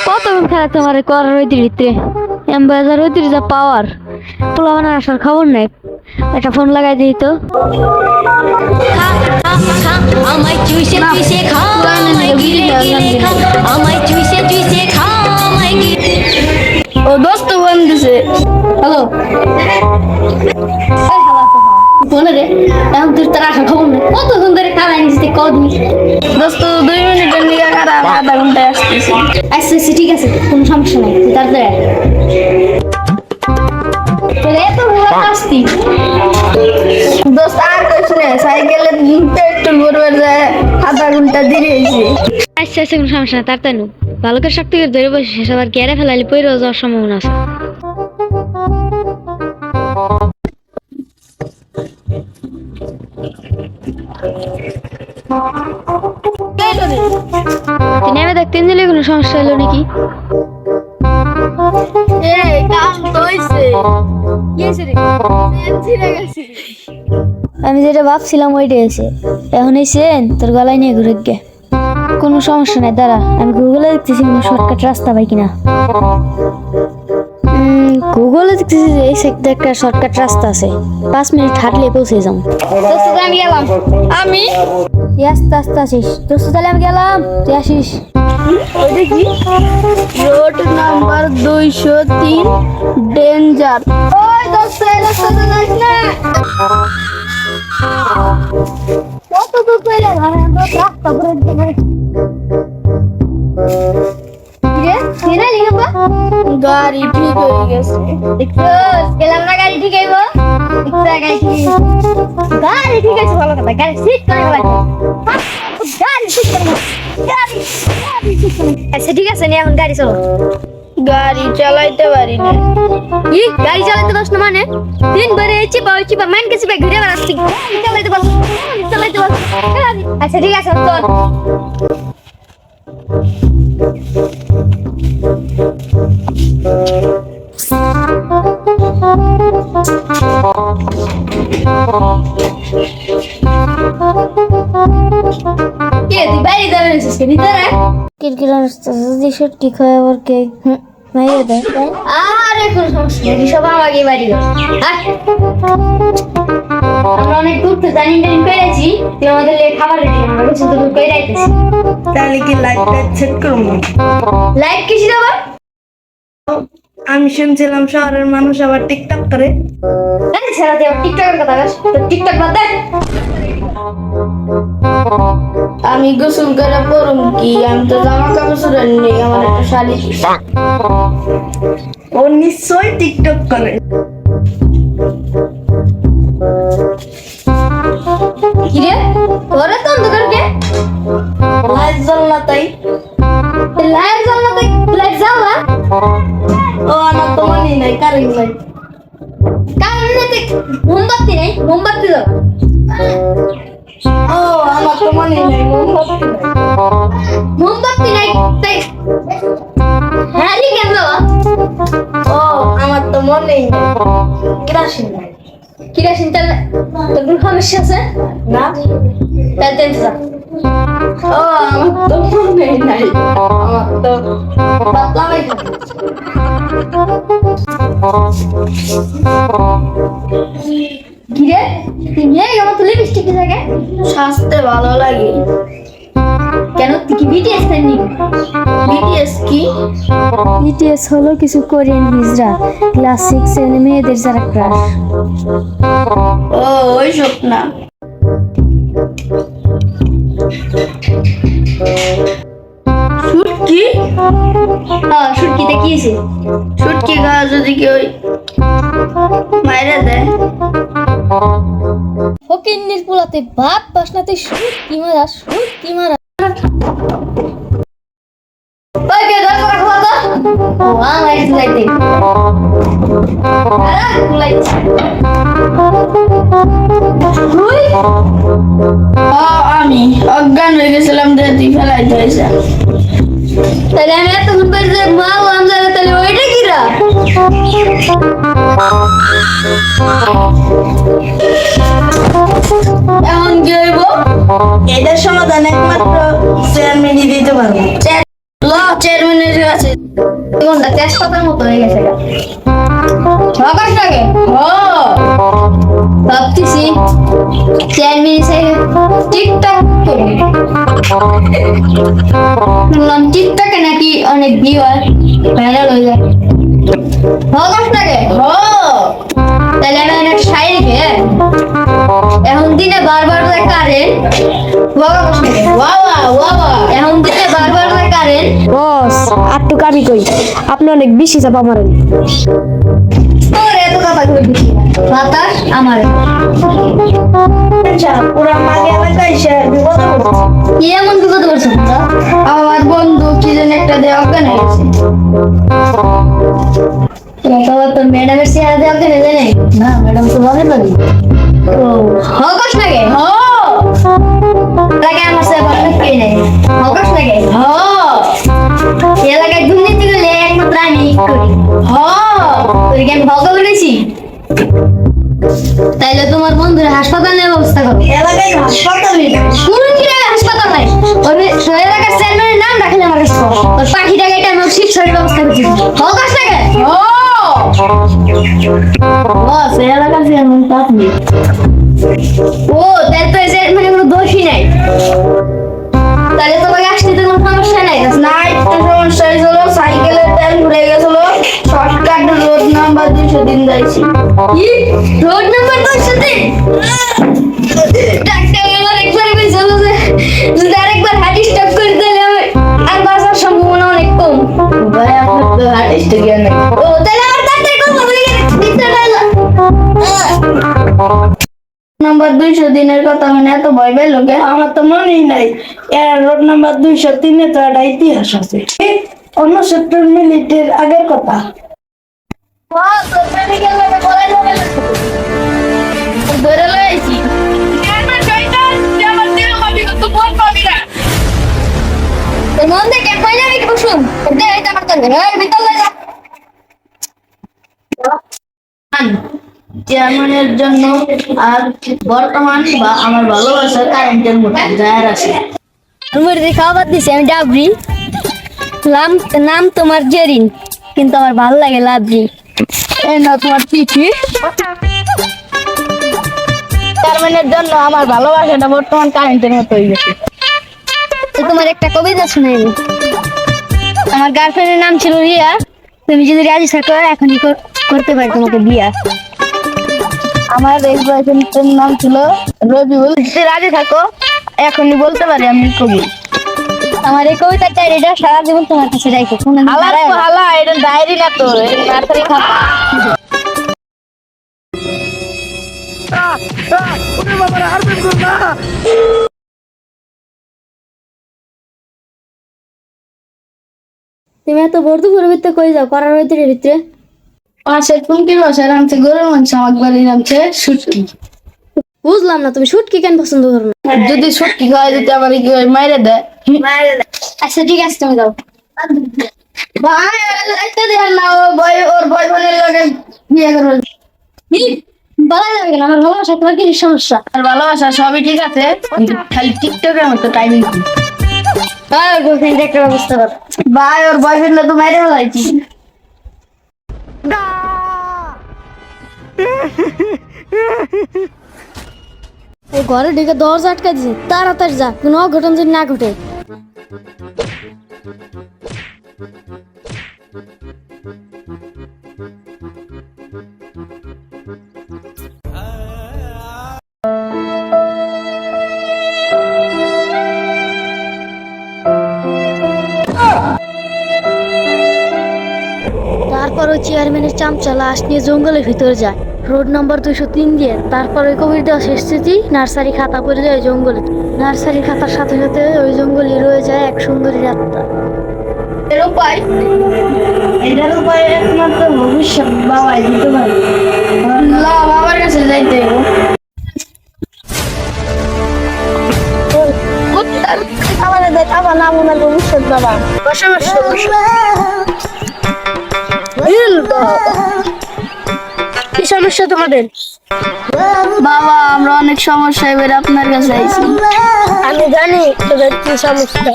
কতক্ষণ খেলা তোমার করার ভিতরে এম্বাজার যা পাওয়ার পোলা বানার আসার খবর নাই। একটা ফোন লাগাই দিই তো। ও দোস্ত ফোন দিছে। হ্যালো বলে রে এখন তুই তার আসার খবর নেই। কতক্ষণ ধরে খাওয়াই নিস কদিন। দোস্ত 2 মিনিটের নিয়ে খারাপ, আধা ঘন্টায় আসতেছি। আচ্ছা আচ্ছা ঠিক আছে, কোনো সমস্যা নাই, তুই তাড়াতাড়ি আয়। তোরে এত ভোর আসতি দোস্ত আর কইছ না, সাইকেলে পেট্রোল ভরবার যায় আধা ঘন্টা দেরি হয়েছে। আচ্ছা আচ্ছা কোনো সমস্যা নাই, তাড়াতাড়ি নু। ভালো করে শক্তি করে ধরে বসে শেষ আবার গেড়ে ফেলাইলে পইরেও যাওয়ার সম্ভাবনা আছে। তুই নেমে দেখ, 3 দিলে কোনো সমস্যা হলো নাকি? আমি যেটা ভাবছিলাম ওইটাই আছে। এখন এই সেন তোর গলায় নিয়ে ঘুরে গে। কোনো সমস্যা নাই, দাঁড়া আমি গুগলে দেখতেছি কোনো শর্টকাট রাস্তা পাই কিনা। গুগলে দেখতেছি যে এই সাইডে একটা শর্টকাট রাস্তা আছে, 5 মিনিট হাঁটলে পৌঁছে যাও। আমি গেলাম। আমি আস্তে আস্তে আসিস দোস্ত, তাহলে আমি গেলাম, তুই আসিস। ওইটা কি? Road number 203 danger. ওই দোস্ত এই রাস্তাটা যাস না। কত দূর কইলা ধরে রাস্তা পুরো দেখে। কিরে লিখবা গাড়ি ঠিক হয়ে গেছে। দেখছস গেলাম না, গাড়ি ঠিক হইবো। গাড়ি ঠিক আছে, ভালো কথা। গাড়ি ঠিক করে লাগবে, গাড়ি ঠিক করে, গাড়ি ঠিক করে। আচ্ছা ঠিক আছে, নিয়ে এখন গাড়ি চলো। গাড়ি চালাইতে পারি না। কি গাড়ি চালাতে পারছ না মানে? দিন ভরে চিপা মাইন কে চিপা ঘুরে বেড়াচ্ছি, চালাইতে পারছ? আচ্ছা ঠিক আছে চল। কে তুই বাইরে দাঁড়াচ্ছিস কে? ভিতরে কিরকির আসছে দিশট কি খায় আবার কে মাইয়া দে। আরে কোনো সমস্যা নেই, সব আমাকে বাড়ি দাও। আমরা অনেক দূর থেকে জানি পেরেছি, তুই আমাদের খাবার রেডি, আমরা কিছু দূর করে রাখতেছি। তাহলে কি লাইটটা সেট করবো? লাইট কিসি দেবো? আমি শুনছিলাম শহরের মানুষ আবার টিকটক করে। ছেড়া দিয়ে টিকটকের কথা বলিস, তো টিকটক বাদ দে। আমি গোসল করে পড়ুম কি? আমি তো জামা কাপড় চুরে নেই, আমার একটা শাড়ি। ও নিশ্চয়ই টিকটক করে। কিরে তোরে তো অন্ধকার কে? লাইট জ্বল না তাই। লাইট জ্বল না তাই লাইট জ্বালা? ও আমার তো মনে নাই কারেন্ট লাইট। কারণ নেই মোমবাতি নেই, মোমবাতি দাও। ও আমার তো মনে নাই মোমবাতি নাই। মোমবাতি নাই তাই হ্যাঁ নি কেন দাও? ও আমার তো মনে নাই কেরাসিন নাই। কিরাসিন তেল তোর কোনো সমস্যা আছে? না তেল তেল যা। ও আমার তো মনে নাই, আমার তো পাতলা নাই। কিরে তুই নিয়ে আমার তো লিপস্টিক কি থাকে? সাজতে ভালো লাগে। কেন তুই কি বিটিএস ফ্যান? বিটিএস কি? বিটিএস হলো কিছু কোরিয়ান হিজড়া ক্লাস 6 এর মেয়েদের যারা ক্রাশ। ও ওই সব না। শুটকি? হ্যাঁ শুটকিতে কি আছে? শুটকি খাওয়া যদি কেউ মাইরা দেয়। ফকিন্নির পোলাতে ভাত বাসনাতে শুটকি মারা, শুটকি মারা। ওই কে দরকার রাখো তো? ও আমার এসে লাইতে। আরে লাইতে। তুই? আমি অজ্ঞান হয়ে গেছিলাম, দিয়ে ফেলাই দিয়েছে। তাহলে আমি এতক্ষণ পরে যে মাল আমজারে তাহলে ওইটা কিরা? এখন কি হইব? এটার সমাধান একমাত্র চেয়ারম্যানই দিতে পারবো। ল চেয়ারম্যানের কাছে কোনটা তেজপাতার মতো হয়ে গেছে গা। ছকাশ লাগে ভাবতেছি চেয়ারম্যান এসে টিকটক করবে। শুনলাম টিকটকে নাকি অনেক ভিউ হয়, ভাইরাল হয়ে যায়। ছকাশ লাগে তাহলে আমি অনেক শাড়ি খেয়ে এখন দিনে বারবার যায় কারেন্ট, এখন দিনে বারবার যায় কারেন্ট। বস আটটু কামি কই, আপনি অনেক বেশি চাপা মারেন। তোর এত কথা কই দিছি বাতাস আমার পুরা মাগে এলাকায় সে বিপদ কি এমন বিপদ করছে তোমরা? আমার বন্ধু কি যেন একটা দিয়ে অজ্ঞান হয়ে গেছে। তোর ম্যাডামের চেহারা দেওয়া কেন জানে না? ম্যাডাম তো ভালো লাগে। ও হকস লাগে লাগে আমার সাথে ভালো কে নেই হকস লাগে এলাকায় দুর্নীতি করলে একমাত্র আমি করি। তোর কি আমি ভগ করেছি? তাইলে তোমার বন্ধুরা হাসপাতালের ব্যবস্থা করো। এলাকায় হাসপাতালে শুনুন কি রে, হাসপাতাল নাই, ওই এলাকার চেয়ারম্যানের নাম রাখলে আমার কাছে ওর পাখিটা গাইটা আমি শিক্ষার ব্যবস্থা করছি। হকস লাগে বস এলাকার চেয়ারম্যান আপনি। ও তাই তো এসে মানে কোনো দোষই নাই, তাহলে তোমাকে আসতে তো কোনো সমস্যা নাই। না একটু সমস্যা হয়েছিল, সাইকেলের তেল ঘুরে গেছিল, শর্টকাট রোড নাম্বার 203 যাইছি। কি রোড নাম্বার 203? ডাক্তার আমার একবার বলেছিল যে যদি আরেকবার হার্ট স্টপ করে দিলে আমি আর বাঁচার সম্ভাবনা অনেক কম। ভাই আপনার তো হার্ট স্ট্রোক নাই। ও তাহলে আমার ডাক্তার কথা বলে গেলে নাম্বার 203 এর কথা মানে এত ভয় পেল লোকে? আমার তো মনেই নাই। এর রোড নাম্বার 203 এ তো একটা ইতিহাস আছে, 69 মিনিটের আগের কথা। ধরে লয়েছি মন থেকে কই যাবি কি বসুন আমার ভিতর যা। চেয়ারম্যানের জন্য আর বর্তমান বা আমার ভালোবাসার কারেন্টের মতো যার আছে। আমার যে খাবার দিছে আমি ডাবরি, নাম তোমার জেরিন, কিন্তু আমার ভালো লাগে লাবরি। এই না তোমার চিঠি। চেয়ারম্যানের জন্য আমার ভালোবাসাটা বর্তমান কারেন্টের মতো হয়ে গেছে। তো তোমার একটা কবিতা শুনাই। আমার গার্লফ্রেন্ডের নাম ছিল রিয়া, তুমি যদি রাজি থাকো এখনই করতে পারি তোমাকে বিয়া। আমার এক্স বয়ফ্রেন্ডের নাম ছিল রবিউল, যদি রাজি থাকো এখনই বলতে পারি আমি কবি। আমার এই কবিতার ডায়েরিটা সারা জীবন তোমার কাছে রাখো। হালা এটা ডায়েরি না তো, নার্সারি খাতা। তুমি এত বর্ধু ভিতরে কই যাও করার ভিতরে? পাশের কুমকির বাসায় রাঁধছে গরুর মাংস, আমার বাড়ি রাঁধছে শুটকি। বুঝলাম না তুমি শুটকি কেন পছন্দ করো না? যদি শুটকি খাওয়াই দিতে আবার কি হয়, মাইরে দেয়। আচ্ছা ঠিক আছে তুমি যাও। ভাই একটা দেন না, ওর বয়ফ্রেন্ডের লগে বিয়ে করবে। বলা যাবে না, আমার ভালোবাসা তোমার কি সমস্যা? আর ভালোবাসা সবই ঠিক আছে, কিন্তু খালি টিকটকের মতো টাইমিং। গার্লফ্রেন্ড একটা ব্যবস্থা কর। ভাই ওর বয়ফ্রেন্ড তো মাইরে ফেলাইছি। ও ঘরে ঢুকে দরজা আটকা দিছে, তাড়াতাড়ি যা, কোনো অঘটন যেন না ঘটে। তারপর ওই চেয়ারম্যানের চামচা লাশ নিয়ে জঙ্গলের ভিতরে যায় রোড নাম্বার 203 দিয়ে। তারপর ওই কবির দেওয়া শেষ স্মৃতি নার্সারি খাতা পড়ে যায় জঙ্গলে। নার্সারি খাতার সাথে সাথে ওই জঙ্গলে রয়ে যায় এক সুন্দরী রাস্তা। এর উপায়, এটার উপায় একমাত্র ভবিষ্যৎ বাবাই দিতে পারে। আল্লাহ বাবার কাছে যাইতে হবে। আমাদের দেখ আমার নাম ওনার ভবিষ্যৎ বাবা। বসে বসে কি সমস্যা তোমাদের? বাবা আমরা অনেক সমস্যা, এবার আপনার কাছে আইছি। আমি জানি তোদের কি সমস্যা।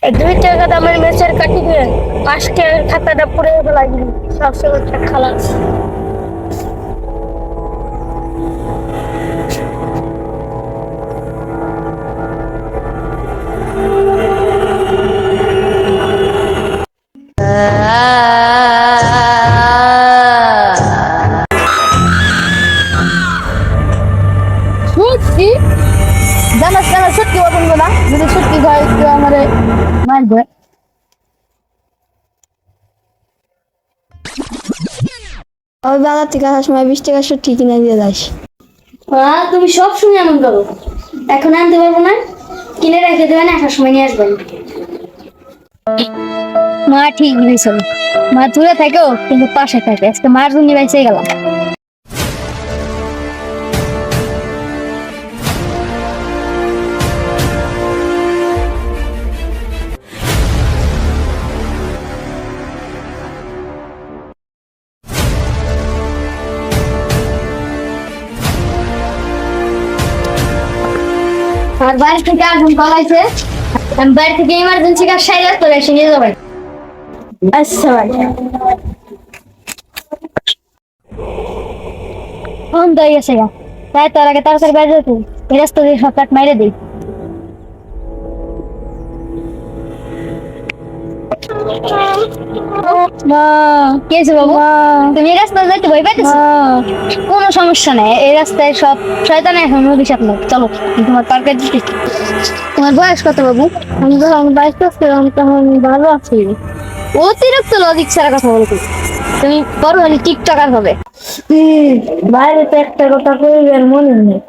2 টাকা দামের মেসের কাটি দিয়ে 5 টাকার খাতাটা পুড়ে লাগবে সবসময় খালাস। সত্যি জানাস জানা সত্যি বলবো না, যদি সত্যি হয় একটু আমারে মারবে। ওই বাজার থেকে আসার সময় 20 টাকা সত্যি কিনে দিয়ে যাস। তুমি সব শুনে এমন করো, এখন আনতে পারবো না, কিনে রেখে দেবেন, আসার সময় নিয়ে আসবেন। মা ঠিক বলেছিল, মা দূরে থাকেও কিন্তু পাশে থাকে। আজকে মার জন্য বেঁচে গেলাম। আর বাড়ি থেকে আগুন পালাইছে, আমি বাড়ি থেকে ইমার্জেন্সি কাজ সাইলে তোরা এসে নিয়ে যাবেন। আচ্ছা ভাই। ফোন তো হয়ে গেছে গা, তাই তোর আগে তাড়াতাড়ি বাইরে যেতে, এই রাস্তা দিয়ে সব কাট মাইরে দিই। মা, কি হয়েছে বাবু, তুমি এই রাস্তায় যাইতে ভয় পাইতেছো? কোনো সমস্যা নেই, এই রাস্তায় সব শয়তান এখন অভিশাপ নেই। চলো আমি তোমার পার্কে দিচ্ছি। তোমার বয়স কত বাবু? আমি যখন বাইক করছিলাম তখন ভালো আছি। অতিরিক্ত লজিক ছাড়া কথা বলতো, তুমি বড় হলে টিকটকার হবে। বাইরে তো একটা কথা কইবেন মনে নেই।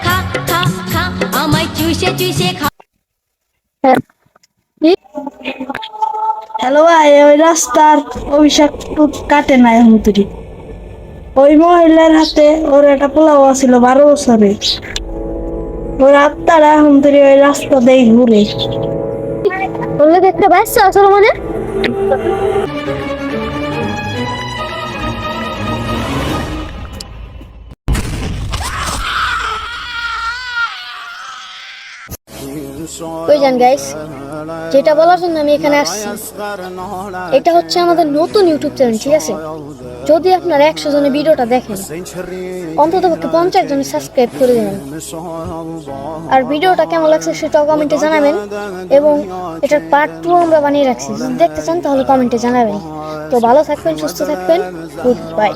খা খা খা আমায় চুষে চুষে খা। হ্যালো ভাই, ওই রাস্তার অভিষেক কাটে নাই এখন তুই। ওই মহিলার হাতে ওর একটা পোলাও ছিল 12 বছরে, ওর আত্মারা এখন তুই ওই রাস্তা দিয়ে ঘুরে। বললে একটা বাচ্চা আসলো মানে? কই যান গাইস, যেটা বলার জন্য আমি এখানে আসছি, এটা হচ্ছে আমাদের নতুন ইউটিউব চ্যানেল, ঠিক আছে? যদি আপনারা 100 জনের ভিডিওটা দেখেন, অন্তত পক্ষে 50 জনের সাবস্ক্রাইব করে দেবেন। আর ভিডিওটা কেমন লাগছে সেটাও কমেন্টে জানাবেন, এবং এটার পার্ট 2 আমরা বানিয়ে রাখছি, যদি দেখতে চান তাহলে কমেন্টে জানাবেন। তো ভালো থাকবেন, সুস্থ থাকবেন, গুড বাই।